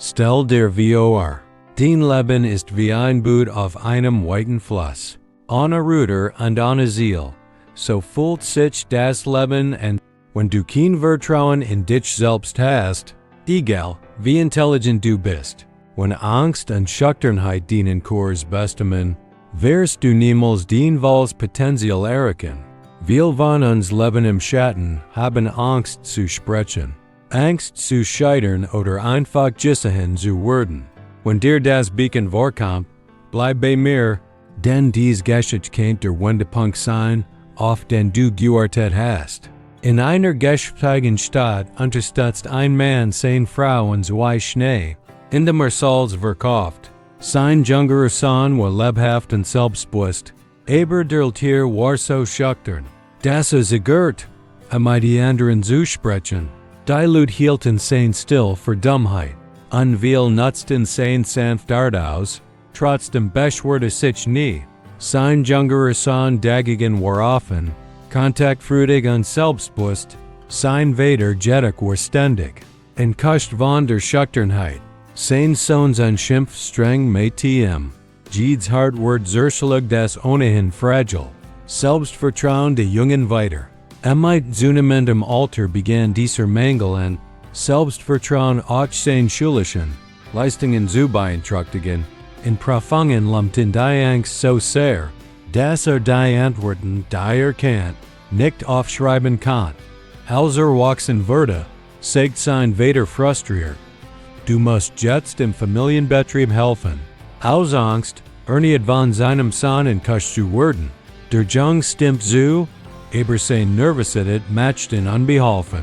Stell dir vor. Dein Leben ist wie ein Boot auf einem weiten Fluss. Ohne Ruder und ohne Ziel. So fühlt sich das Leben an, wenn du kein Vertrauen in dich selbst hast, egal wie intelligent du bist. Wenn Angst und Schüchternheit deinen Kurs bestimmen, wirst du niemals dein volles Potenzial erreichen. Wir von uns leben im Schatten, haben Angst zu sprechen. Angst zu scheitern oder einfach gesehen zu werden. Wenn dir das Beacon vorkommt, bleib bei mir, denn dies geschieht kennt der Wendepunkt sein, auf den du gewartet hast. In einer geschäftigen Stadt unterstützt ein Mann seine Frau und zwei Schnee, in dem Salz verkauft. Sein jüngerer Sohn war lebhaft und selbstbewusst, aber der Tier war so schüchtern, dass zögert, die anderen zu sprechen. Die Leute hielten sein still für Dummheit, und wir nutzten sein sanft Art aus, trotzdem beschwerte sich nie. Sein jüngerer Sohn dagegen war offen, kontaktfreudig und selbstbewusst, sein Vater jedoch war ständig, enttäuscht von der Schüchternheit. Sein Sohns und Schimpf streng mit Jedes Hart wird zerschlagen das ohnehin fragil. Selbstvertrauen der Jungen weiter. Mit zunehmendem Alter begann dieser Mangel an Selbstvertrauen auch sein schulischen Leistungen zu beeinträchtigen. In Prüfungen lumpten die Angst so sehr, dass die Antworten, die kennt, nicht aufschreiben kann. Als wachsen wurde, sagt sein Vater frustriert. Du musst jetzt im Familienbetrieb helfen. Aus Angst, erniet von seinem Sohn enttäuscht zu werden. Der Junge stimmt zu, aber seine Nervosität macht ihn unbeholfen.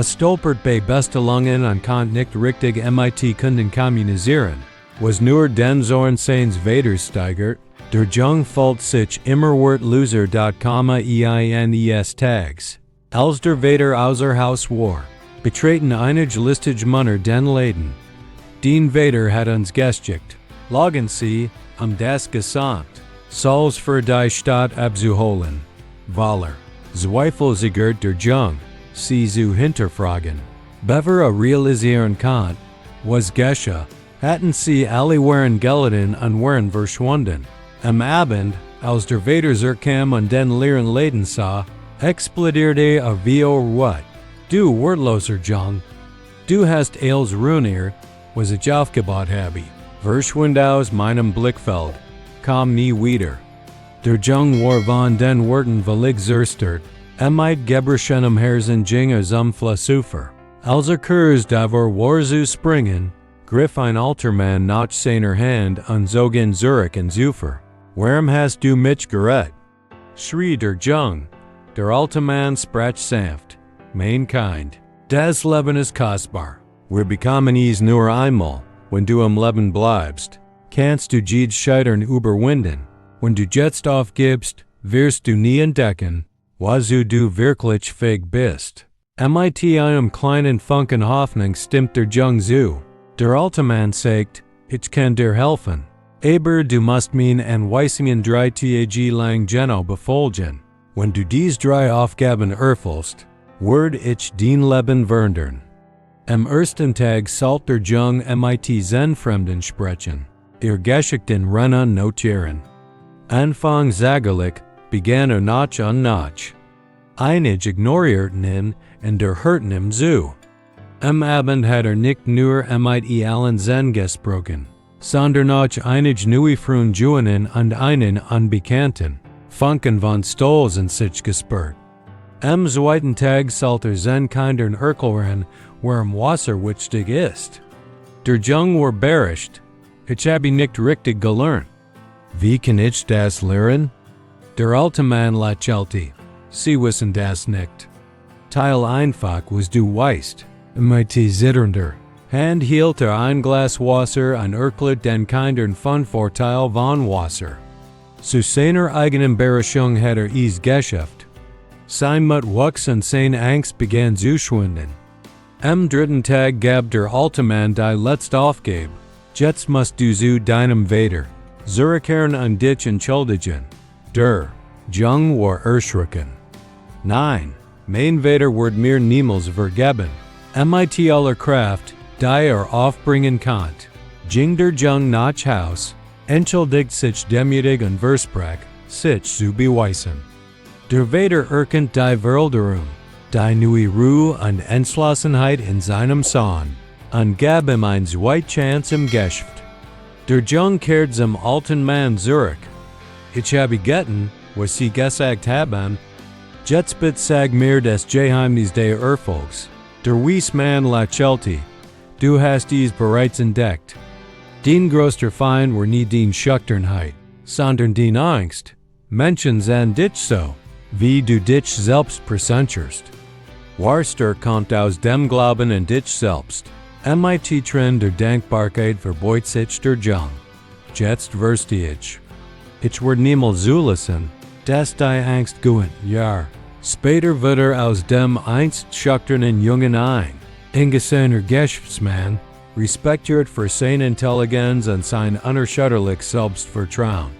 Stolpert bei Bestellungen und kann nicht richtig mit Kunden kommunizieren. Was nur den Zorn seines Vaters steigert, der Junge fühlt sich immer wertloser. Eines Tages, als der Vater außer Haus war, betreten einige listige Männer den Laden. Den Vater hat uns geschickt, lagen sie, das gesamt, Salz für die Stadt abzuholen. Waller, zweifelsigert der Junge, sie zu hinterfragen. Bever realisieren kann, was geschah, hatten sie alle waren gelitten und waren verschwunden. Am Abend, als der Vater zurückkam und den leeren Laden sah, explodierte wie what? Du wertloser Junge. Du hast alles ruiniert, was ich aufgebaut habe. Verschwind aus meinem Blickfeld. Komm nie wieder. Der Junge war von den Worten völlig zerstört. Mit gebrochenem Herzen ging zum Flussufer. Als Kurs davor war zu springen, griff ein alter Mann nach seiner Hand und zog ihn zurück ins Ufer. Warum hast du mich gerettet? Schrie der Junge. Der alte Mann sprach sanft. Mein Kind, das Leben ist kostbar. Wir bekommen es nur einmal. Wenn du am Leben bleibst, kannst du jedes Scheitern überwinden. Wenn du jetzt aufgibst, wirst du nie entdecken, wozu du wirklich fähig bist. Mit einem kleinen Funken Hoffnung stimmt der Junge zu. Der alte Mann sagt, ich kann dir helfen. Aber du musst mir Anweisungen 3 Tage lang genau befolgen. Wenn du dies 3 Aufgaben erfüllst, werd ich dein Leben verändern. Am ersten Tag sollte der Junge mit Zen-Fremden sprechen. Geschichten Rennen notieren. Anfang zagelig begann Notch und Notch. Einige ignorierten ihn und hörten ihm zu. Am Abend hat nicht nur mit allen Zen gesprochen, sondern auch einige neue Freundinnen und einen Unbekannten. Funken von Stolz in sich gespürt. Am zweiten Tag sollte Zen kindern erklären, warum Wasser wichtig ist. Der Junge war beherrscht. Ich habe nicht richtig gelernt. Wie kann ich das lernen? Der alte Mann lächelte. Sie wissen das nicht. Teil einfach, was du weißt. Mit zitternder Hand hielt ein Glas Wasser und erklärte den kindern von Vorteil von Wasser. Zu seiner eigenen Beherrschung hat es geschafft. Sein Mut wuchs und seine Angst begann zu schwinden. Am dritten Tag gab der alte Mann die letzte Aufgabe. Jetzt musst du zu deinem Vater zurückkehren und dich entschuldigen. Der Junge war erschrocken. Nein, mein Vater wird mir niemals vergeben. Mit aller Kraft, die er aufbringen könnt. Ging der Jung nach Haus, entschuldigt sich demütig und versprach, sich zu beweisen. Der Vater erkennt die Veränderung, die neue Ruhe und Entschlossenheit in seinem Sohn, und gab ihm eine zweite Chance im Geschäft. Der Jung kehrt zum alten Mann zurück. Ich habe getan, was sie gesagt haben. Jetzt sag mir das Geheimnis des Erfolgs. Der weiße Mann lächelte. Du hast dies bereits entdeckt. Dein größter Feind war nie die Schüchternheit, sondern die Angst. Menschen sehen dich so, wie du dich selbst präsentierst. Wahre kommt aus dem Glauben an dich selbst. Mit der Dankbarkeit verbeut sich der Jung. Jetzt wirst ich. Ich werde niemals zulassen, dass die Angst gewinnt, ja. Später wird aus dem einst schüchternen Jungen ein eingesehener Geschäftsmann, respektiert für seine Intelligenz und sein unerschütterliches Selbstvertrauen.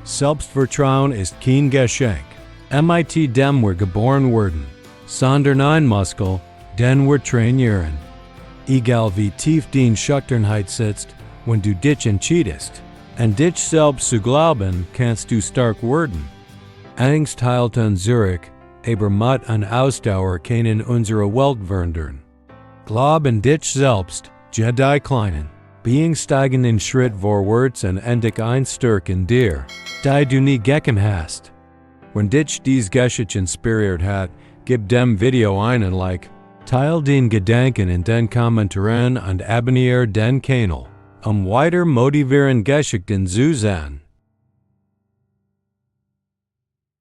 Selbstvertrauen ist kein Geschenk. Mit dem wir geboren wurden, sondern ein Muskel, den wir trainieren. Egal wie tief die Schüchternheit sitzt, wenn du dich entschiedest, an dich selbst zu glauben, kannst du stark werden. Angst heilt uns zurück, aber Mut und Ausdauer können unsere Welt verändern. Glaub an dich selbst, die kleinen, beingsteigenden Schritt vorwärts und entdecke eine Stärke in dir, die du nie gekannt hast. Wenn dich dies Geschichte inspiriert hat, gib dem Video einen Like, teil den Gedanken in den Kommentaren und abonniere den Kanal, weiter motivierende Geschichten zu sehen.